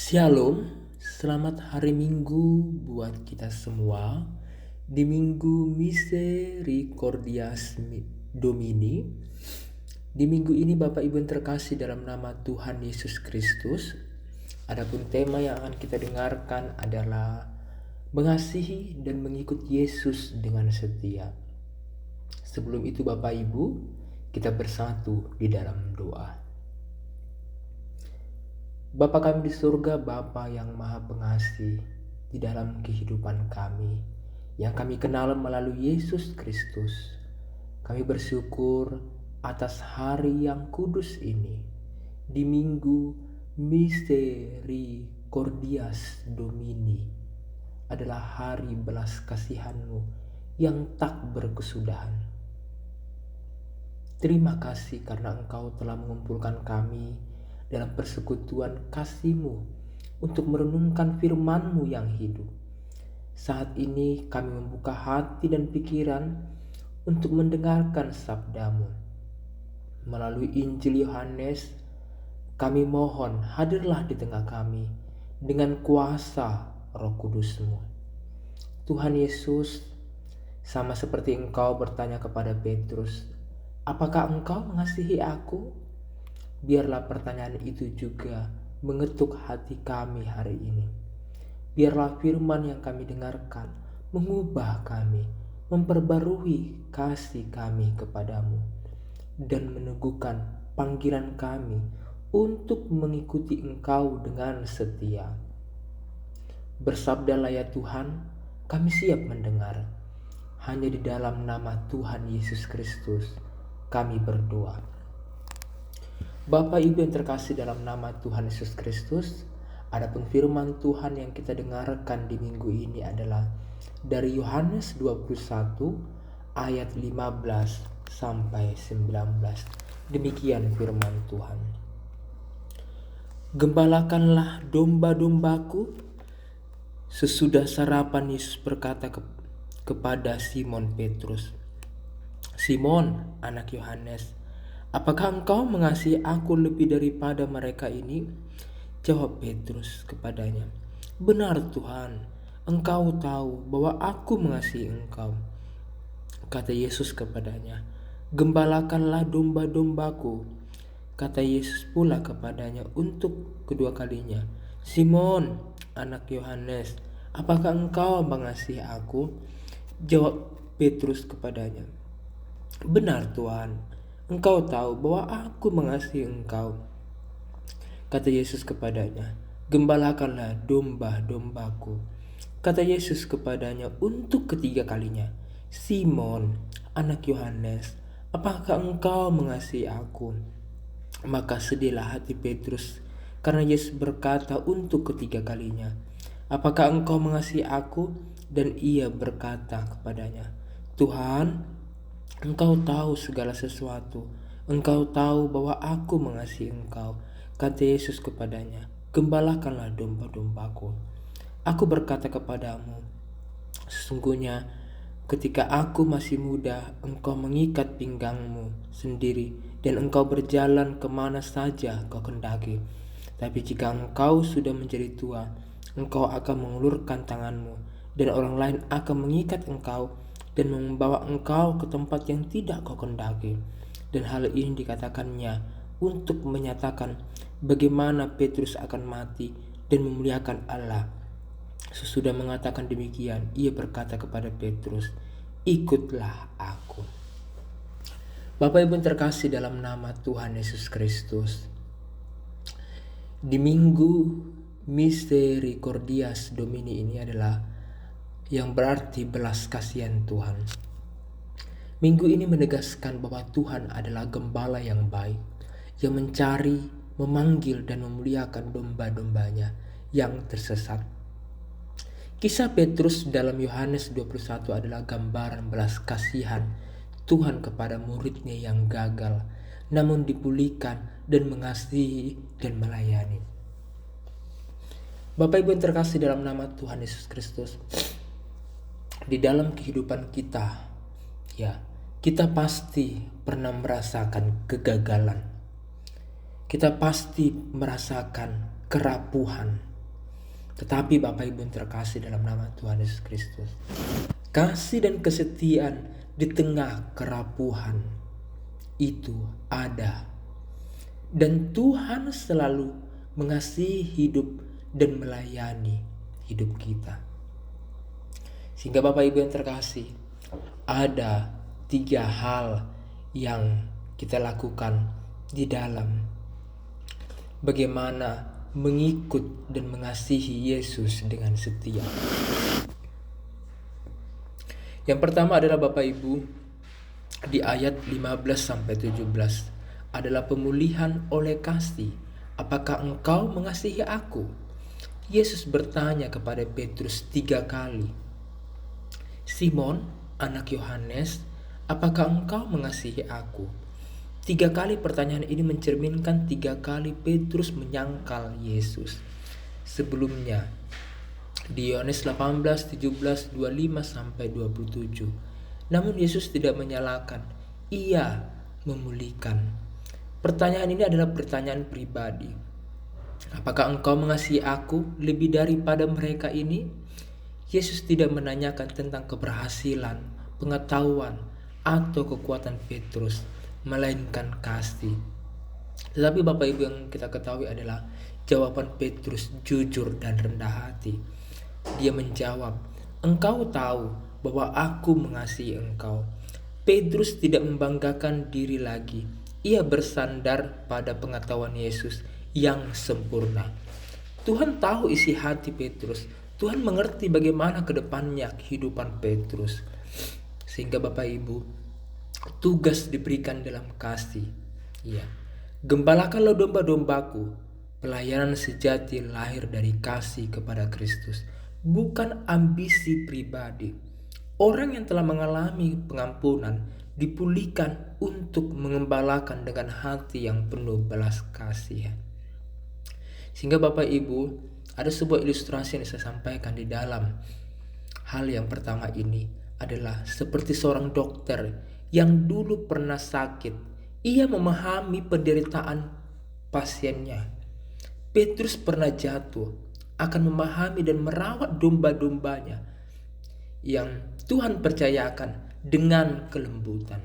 Shalom, selamat hari Minggu buat kita semua. Di Minggu Misericordias Domini. Di minggu ini Bapak Ibu yang terkasih dalam nama Tuhan Yesus Kristus. Adapun tema yang akan kita dengarkan adalah mengasihi dan mengikut Yesus dengan setia. Sebelum itu Bapak Ibu, kita bersatu di dalam doa. Bapa kami di surga, Bapa yang maha pengasih di dalam kehidupan kami, yang kami kenal melalui Yesus Kristus. Kami bersyukur atas hari yang kudus ini, di Minggu Misericordias Domini, adalah hari belas kasihan-Mu yang tak berkesudahan. Terima kasih karena Engkau telah mengumpulkan kami dalam persekutuan kasih-Mu untuk merenungkan firman-Mu yang hidup. Saat ini kami membuka hati dan pikiran untuk mendengarkan sabda-Mu. Melalui Injil Yohanes, kami mohon hadirlah di tengah kami dengan kuasa Roh Kudus-Mu. Tuhan Yesus, sama seperti Engkau bertanya kepada Petrus, "Apakah engkau mengasihi aku?" Biarlah pertanyaan itu juga mengetuk hati kami hari ini. Biarlah firman yang kami dengarkan mengubah kami, memperbarui kasih kami kepadamu, dan meneguhkan panggilan kami untuk mengikuti Engkau dengan setia. Bersabdalah ya Tuhan, kami siap mendengar. Hanya di dalam nama Tuhan Yesus Kristus kami berdoa. Bapak Ibu yang terkasih dalam nama Tuhan Yesus Kristus, adapun firman Tuhan yang kita dengarkan di minggu ini adalah dari Yohanes 21 ayat 15 sampai 19. Demikian firman Tuhan. Gembalakanlah domba-dombaku. Sesudah sarapan Yesus berkata kepada Simon Petrus, "Simon, anak Yohanes, apakah engkau mengasihi aku lebih daripada mereka ini?" Jawab Petrus kepadanya, "Benar Tuhan, engkau tahu bahwa aku mengasihi engkau." Kata Yesus kepadanya, "Gembalakanlah domba-dombaku." Kata Yesus pula kepadanya untuk kedua kalinya, "Simon, anak Yohanes, apakah engkau mengasihi aku?" Jawab Petrus kepadanya, "Benar Tuhan, engkau tahu bahwa aku mengasihi engkau." Kata Yesus kepadanya, "Gembalakanlah domba-dombaku." Kata Yesus kepadanya untuk ketiga kalinya, "Simon, anak Yohanes, apakah engkau mengasihi aku?" Maka sedihlah hati Petrus karena Yesus berkata untuk ketiga kalinya, "Apakah engkau mengasihi aku?" Dan ia berkata kepadanya, "Tuhan, Engkau tahu segala sesuatu. Engkau tahu bahwa aku mengasihi engkau." Kata Yesus kepadanya, "Gembalakanlah domba-dombaku. Aku berkata kepadamu, sesungguhnya ketika aku masih muda, engkau mengikat pinggangmu sendiri dan engkau berjalan kemana saja kau kendaki. Tapi jika engkau sudah menjadi tua, engkau akan mengulurkan tanganmu dan orang lain akan mengikat engkau dan membawa engkau ke tempat yang tidak kau kendaki." Dan hal ini dikatakannya untuk menyatakan bagaimana Petrus akan mati dan memuliakan Allah. Sesudah mengatakan demikian, ia berkata kepada Petrus, "Ikutlah aku." Bapak Ibu yang terkasih dalam nama Tuhan Yesus Kristus, di Minggu Misericordias Domini ini adalah yang berarti belas kasihan Tuhan. Minggu ini menegaskan bahwa Tuhan adalah gembala yang baik, yang mencari, memanggil dan memuliakan domba-dombanya yang tersesat. Kisah Petrus dalam Yohanes 21 adalah gambaran belas kasihan Tuhan kepada muridnya yang gagal, namun dipulihkan dan mengasihi dan melayani. Bapak Ibu yang terkasih dalam nama Tuhan Yesus Kristus, di dalam kehidupan kita, kita pasti pernah merasakan kegagalan. Kita pasti merasakan kerapuhan. Tetapi Bapak Ibu yang terkasih dalam nama Tuhan Yesus Kristus, kasih dan kesetiaan di tengah kerapuhan itu ada. Dan Tuhan selalu mengasihi hidup dan melayani hidup kita. Sehingga Bapak Ibu yang terkasih, ada 3 hal yang kita lakukan di dalam bagaimana mengikut dan mengasihi Yesus dengan setia. Yang pertama adalah Bapak Ibu, di ayat 15-17 adalah pemulihan oleh kasih. Apakah engkau mengasihi aku? Yesus bertanya kepada Petrus 3 kali. Simon, anak Yohanes, apakah engkau mengasihi aku? 3 kali pertanyaan ini mencerminkan 3 kali Petrus menyangkal Yesus. Sebelumnya di Yohanes 18, 17, 25-27. Namun Yesus tidak menyalahkan, Ia memulihkan. Pertanyaan ini adalah pertanyaan pribadi. Apakah engkau mengasihi aku lebih daripada mereka ini? Yesus tidak menanyakan tentang keberhasilan, pengetahuan, atau kekuatan Petrus, melainkan kasih. Tetapi Bapak Ibu yang kita ketahui adalah jawaban Petrus jujur dan rendah hati. Dia menjawab, engkau tahu bahwa aku mengasihi engkau. Petrus tidak membanggakan diri lagi. Ia bersandar pada pengetahuan Yesus yang sempurna. Tuhan tahu isi hati Petrus. Tuhan mengerti bagaimana kedepannya kehidupan Petrus. Sehingga Bapak Ibu, tugas diberikan dalam kasih. Ya, gembalakanlah domba-dombaku. Pelayanan sejati lahir dari kasih kepada Kristus, bukan ambisi pribadi. Orang yang telah mengalami pengampunan dipulihkan untuk mengembalakan dengan hati yang penuh belas kasihan. Sehingga Bapak Ibu, ada sebuah ilustrasi yang saya sampaikan di dalam hal yang pertama ini adalah seperti seorang dokter yang dulu pernah sakit. Ia memahami penderitaan pasiennya. Petrus pernah jatuh, akan memahami dan merawat domba-dombanya yang Tuhan percayakan dengan kelembutan.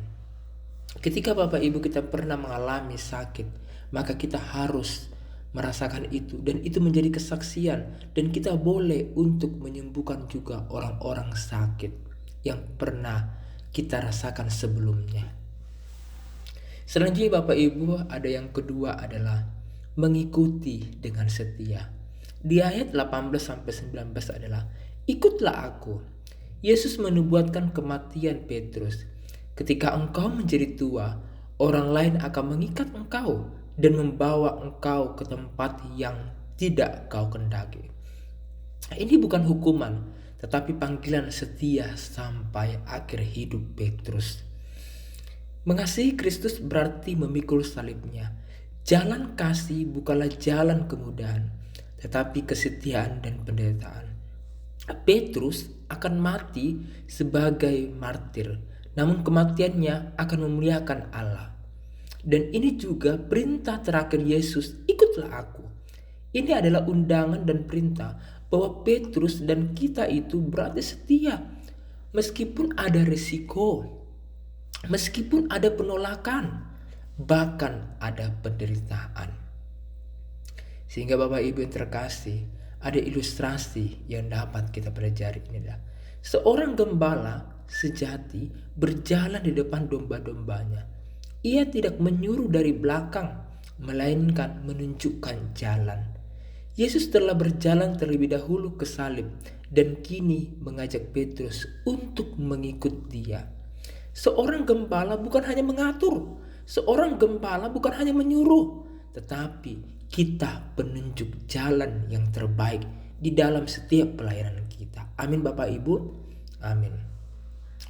Ketika Bapak Ibu kita pernah mengalami sakit, maka kita harus merasakan itu, dan itu menjadi kesaksian, dan kita boleh untuk menyembuhkan juga orang-orang sakit yang pernah kita rasakan sebelumnya. Selanjutnya Bapak Ibu, ada yang kedua adalah mengikuti dengan setia. Di ayat 18-19 adalah, ikutlah aku. Yesus menubuatkan kematian Petrus. Ketika engkau menjadi tua, orang lain akan mengikat engkau dan membawa engkau ke tempat yang tidak kau kendaki. Ini bukan hukuman, tetapi panggilan setia sampai akhir hidup Petrus. Mengasihi Kristus berarti memikul salibnya. Jalan kasih bukanlah jalan kemudahan, tetapi kesetiaan dan penderitaan. Petrus akan mati sebagai martir, namun kematiannya akan memuliakan Allah. Dan ini juga perintah terakhir Yesus, ikutlah aku. Ini adalah undangan dan perintah bahwa Petrus dan kita itu berarti setia. Meskipun ada risiko, meskipun ada penolakan, bahkan ada penderitaan. Sehingga Bapak Ibu yang terkasih, ada ilustrasi yang dapat kita pelajari ini adalah seorang gembala sejati berjalan di depan domba-dombanya. Ia tidak menyuruh dari belakang, melainkan menunjukkan jalan. Yesus telah berjalan terlebih dahulu ke salib dan kini mengajak Petrus untuk mengikut dia. Seorang gembala bukan hanya mengatur, seorang gembala bukan hanya menyuruh, tetapi kita penunjuk jalan yang terbaik di dalam setiap pelayanan kita. Amin Bapak Ibu, amin.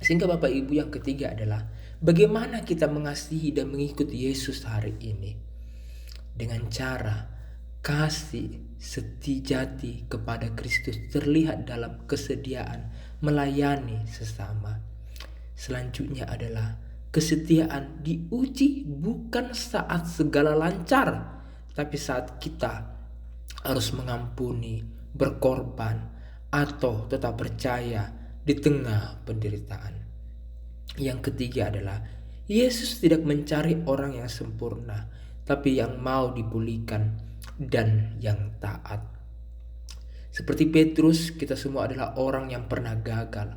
Sehingga Bapak Ibu yang ketiga adalah bagaimana kita mengasihi dan mengikuti Yesus hari ini. Dengan cara kasih sejati kepada Kristus terlihat dalam kesediaan melayani sesama. Selanjutnya adalah kesetiaan diuji bukan saat segala lancar, tapi saat kita harus mengampuni, berkorban, atau tetap percaya di tengah penderitaan. Yang ketiga adalah Yesus tidak mencari orang yang sempurna, tapi yang mau dipulihkan dan yang taat. Seperti Petrus, kita semua adalah orang yang pernah gagal,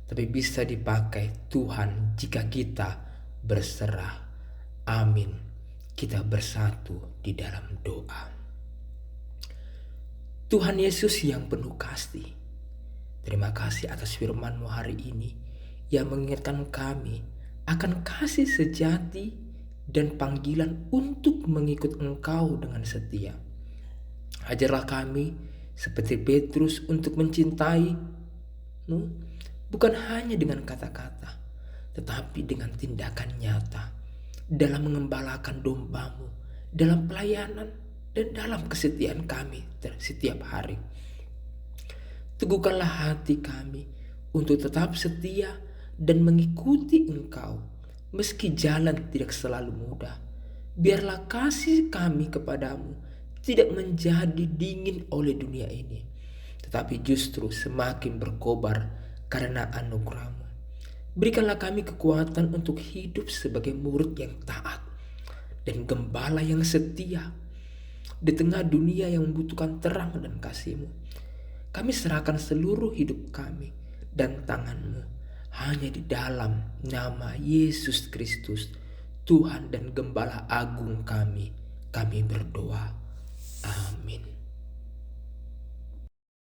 tapi bisa dipakai Tuhan jika kita berserah. Amin. Kita bersatu di dalam doa. Tuhan Yesus yang penuh kasih, terima kasih atas firman-Mu hari ini yang mengingatkan kami akan kasih sejati dan panggilan untuk mengikut Engkau dengan setia. Ajarlah kami seperti Petrus untuk mencintai-Mu bukan hanya dengan kata-kata, tetapi dengan tindakan nyata dalam mengembalakan domba-Mu, dalam pelayanan dan dalam kesetiaan kami setiap hari. Teguhkanlah hati kami untuk tetap setia dan mengikuti Engkau meski jalan tidak selalu mudah. Biarlah kasih kami kepadamu tidak menjadi dingin oleh dunia ini, tetapi justru semakin berkobar karena anugerah-Mu. Berikanlah kami kekuatan untuk hidup sebagai murid yang taat dan gembala yang setia di tengah dunia yang membutuhkan terang dan kasih-Mu. Kami serahkan seluruh hidup kami dan tangan-Mu hanya di dalam nama Yesus Kristus, Tuhan dan Gembala Agung kami berdoa. Amin.